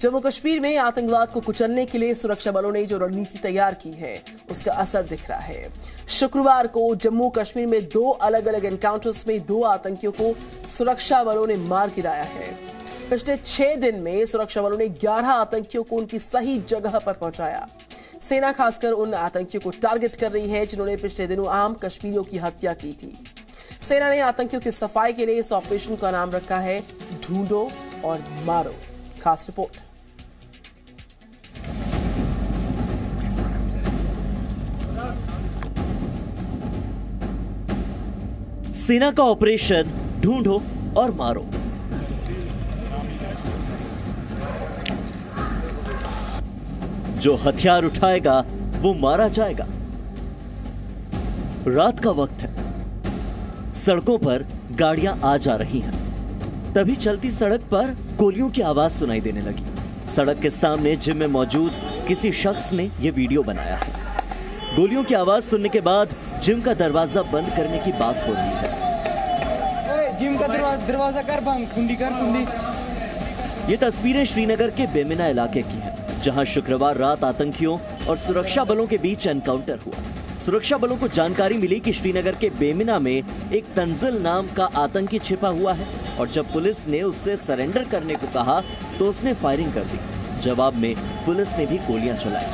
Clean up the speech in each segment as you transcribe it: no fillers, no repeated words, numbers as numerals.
जम्मू कश्मीर में आतंकवाद को कुचलने के लिए सुरक्षा बलों ने जो रणनीति तैयार की है उसका असर दिख रहा है। शुक्रवार को जम्मू कश्मीर में 2 अलग अलग एनकाउंटर्स में 2 आतंकियों को सुरक्षा बलों ने मार गिराया है। पिछले 6 दिन में सुरक्षा बलों ने 11 आतंकियों को उनकी सही जगह पर पहुंचाया। सेना खासकर उन आतंकियों को टारगेट कर रही है जिन्होंने पिछले दिनों आम कश्मीरियों की हत्या की थी। सेना ने आतंकियों की सफाई के लिए इस ऑपरेशन का नाम रखा है ढूंढो और मारो। खास रिपोर्ट। सेना का ऑपरेशन ढूंढो और मारो। जो हथियार उठाएगा वो मारा जाएगा। रात का वक्त है, सड़कों पर गाड़ियां आ जा रही हैं। तभी चलती सड़क पर गोलियों की आवाज सुनाई देने लगी। सड़क के सामने जिम में मौजूद किसी शख्स ने यह वीडियो बनाया है। गोलियों की आवाज सुनने के बाद जिम का दरवाजा बंद करने की बात हो रही है। जिम का दरवाजा कर बंद, कुंडी कर कुंडी। ये तस्वीरें श्रीनगर के बेमिना इलाके की हैं, जहां शुक्रवार रात आतंकियों और सुरक्षा बलों के बीच एनकाउंटर हुआ। सुरक्षा बलों को जानकारी मिली कि श्रीनगर के बेमिना में एक तंजिल नाम का आतंकी छिपा हुआ है और जब पुलिस ने उससे सरेंडर करने को कहा तो उसने फायरिंग कर दी। जवाब में पुलिस ने भी गोलियां चलाई।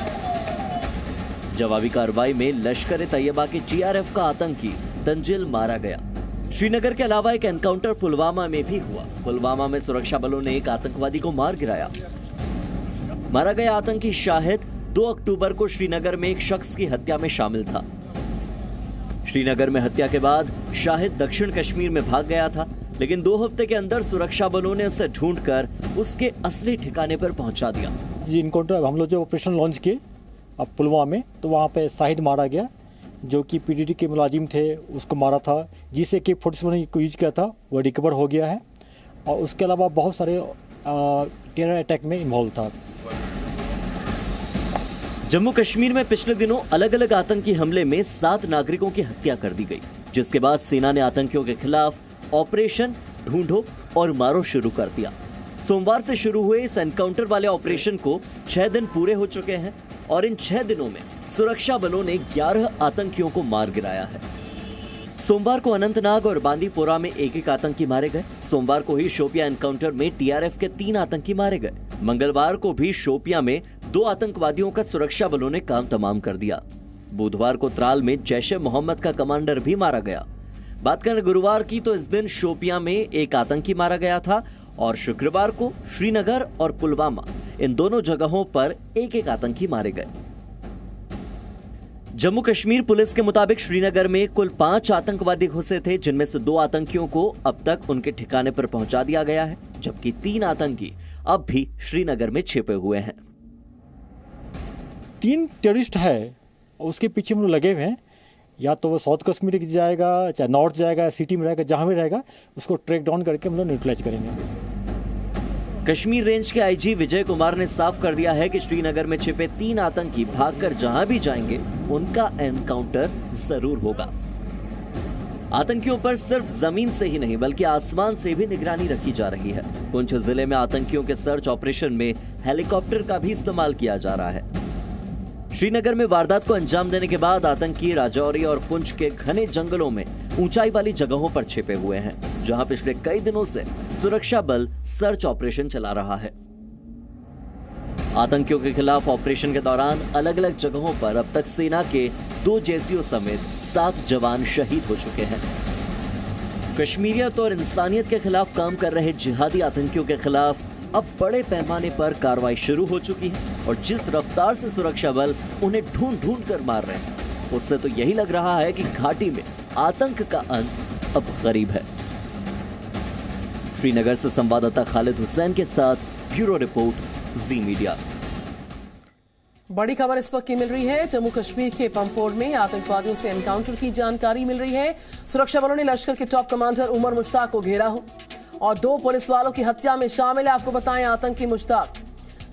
जवाबी कार्रवाई में लश्कर-ए-तैयबा के टीआरएफ का आतंकी तंजिल मारा गया। श्रीनगर के अलावा एक एनकाउंटर पुलवामा में भी हुआ। पुलवामा में सुरक्षा बलों ने एक आतंकवादी को मार गिराया। मारा गया आतंकी शाहिद 2 अक्टूबर को श्रीनगर में एक शख्स की हत्या में शामिल था। श्रीनगर में हत्या के बाद शाहिद दक्षिण कश्मीर में भाग गया था, लेकिन 2 हफ्ते के अंदर सुरक्षा बलों ने उसे ढूंढकर उसके असली ठिकाने पर पहुंचा दिया। जी इनकाउंटर हम लोग जो ऑपरेशन लॉन्च किए अब पुलवामा में, तो वहाँ पे शाहिद मारा गया जो कि पीडीडी के मुलाजिम थे, उसको मारा था। जिसे AK-47 ने यूज किया था वो रिकवर हो गया है और उसके अलावा बहुत सारे टेरर अटैक में इन्वॉल्व था। जम्मू कश्मीर में पिछले दिनों अलग अलग आतंकी हमले में 7 नागरिकों की हत्या कर दी गई, जिसके बाद सेना ने आतंकियों के खिलाफ ऑपरेशन ढूंढो और मारो शुरू कर दिया। सोमवार से शुरू हुए इस एनकाउंटर वाले ऑपरेशन को 6 दिन पूरे हो चुके हैं और इन 6 दिनों में सुरक्षा बलों ने 11 आतंकियों को मार गिराया है। सोमवार को अनंतनाग और बांदीपोरा में एक आतंकी मारे गए। सोमवार को ही शोपियां एनकाउंटर में टीआरएफ के 3 आतंकी मारे गए। मंगलवार को भी शोपियां में 2 आतंकवादियों का सुरक्षा बलों ने काम तमाम कर दिया। बुधवार को त्राल में जैश-ए-मोहम्मद का कमांडर भी मारा गया। बात करें गुरुवार की तो इस दिन शोपियां में एक आतंकी मारा गया था और शुक्रवार को श्रीनगर और पुलवामा इन दोनों जगहों पर एक आतंकी मारे गए। जम्मू कश्मीर पुलिस के मुताबिक श्रीनगर में कुल 5 आतंकवादी घुसे थे, जिनमें से 2 आतंकियों को अब तक उनके ठिकाने पर पहुंचा दिया गया है, जबकि 3 आतंकी अब भी श्रीनगर में छिपे हुए हैं। 3 टेररिस्ट है उसके पीछे हम लोग लगे हुए हैं। या तो वो साउथ कश्मीर जाएगा, चाहे नॉर्थ जाएगा, सिटी में रहेगा, जहां भी रहेगा उसको ट्रैक डाउन करके हम लोग न्यूट्रलाइज करेंगे। कश्मीर रेंज के आईजी विजय कुमार ने साफ कर दिया है कि श्रीनगर में छिपे 3 आतंकी भागकर जहां भी जाएंगे उनका एनकाउंटर जरूर होगा। आतंकियों पर सिर्फ जमीन से ही नहीं बल्कि आसमान से भी निगरानी रखी जा रही है। पुंछ जिले में आतंकियों के सर्च ऑपरेशन में हेलीकॉप्टर का भी इस्तेमाल किया जा रहा है। श्रीनगर में वारदात को अंजाम देने के बाद आतंकी राजौरी और पुंछ के घने जंगलों में ऊंचाई वाली जगहों पर छिपे हुए हैं, जहां पिछले कई दिनों से सुरक्षा बल सर्च ऑपरेशन चला रहा है। आतंकियों के खिलाफ ऑपरेशन के दौरान अलग अलग जगहों पर अब तक सेना के 2 जेसीओ समेत 7 जवान शहीद हो चुके हैं। कश्मीरियत और इंसानियत के खिलाफ काम कर रहे जिहादी आतंकियों के खिलाफ अब बड़े पैमाने पर कार्रवाई शुरू हो चुकी है और जिस रफ्तार से सुरक्षा बल उन्हें ढूंढ कर मार रहे हैं, उससे तो यही लग रहा है कि घाटी में आतंक का अंत अब करीब है। श्रीनगर से संवाददाता खालिद हुसैन के साथ ब्यूरो रिपोर्ट, जी मीडिया। बड़ी खबर इस वक्त की मिल रही है। जम्मू कश्मीर के पंपोर में आतंकवादियों से एनकाउंटर की जानकारी मिल रही है। सुरक्षा बलों ने लश्कर के टॉप कमांडर उमर मुश्ताक को घेरा हो और 2 पुलिस वालों की हत्या में शामिल है, आपको बताएं, आतंकी मुश्ताक।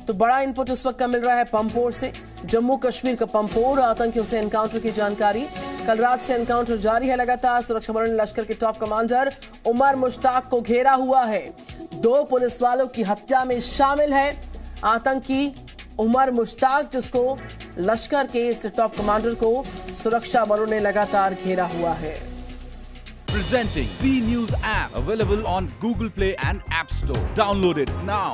तो बड़ा इनपुट इस वक्त का मिल रहा है पंपोर से। जम्मू कश्मीर का पंपोर, आतंकियों से एनकाउंटर की जानकारी। कल रात से एनकाउंटर जारी है लगातार। सुरक्षा बलों ने लश्कर के टॉप कमांडर उमर मुश्ताक को घेरा हुआ है। 2 पुलिस वालों की हत्या में शामिल है। आतंकी उमर मुश्ताक, जिसको लश्कर के इस टॉप कमांडर को सुरक्षा बलों ने लगातार घेरा हुआ है। Presenting B News app, available on Google Play and App Store. Download it now.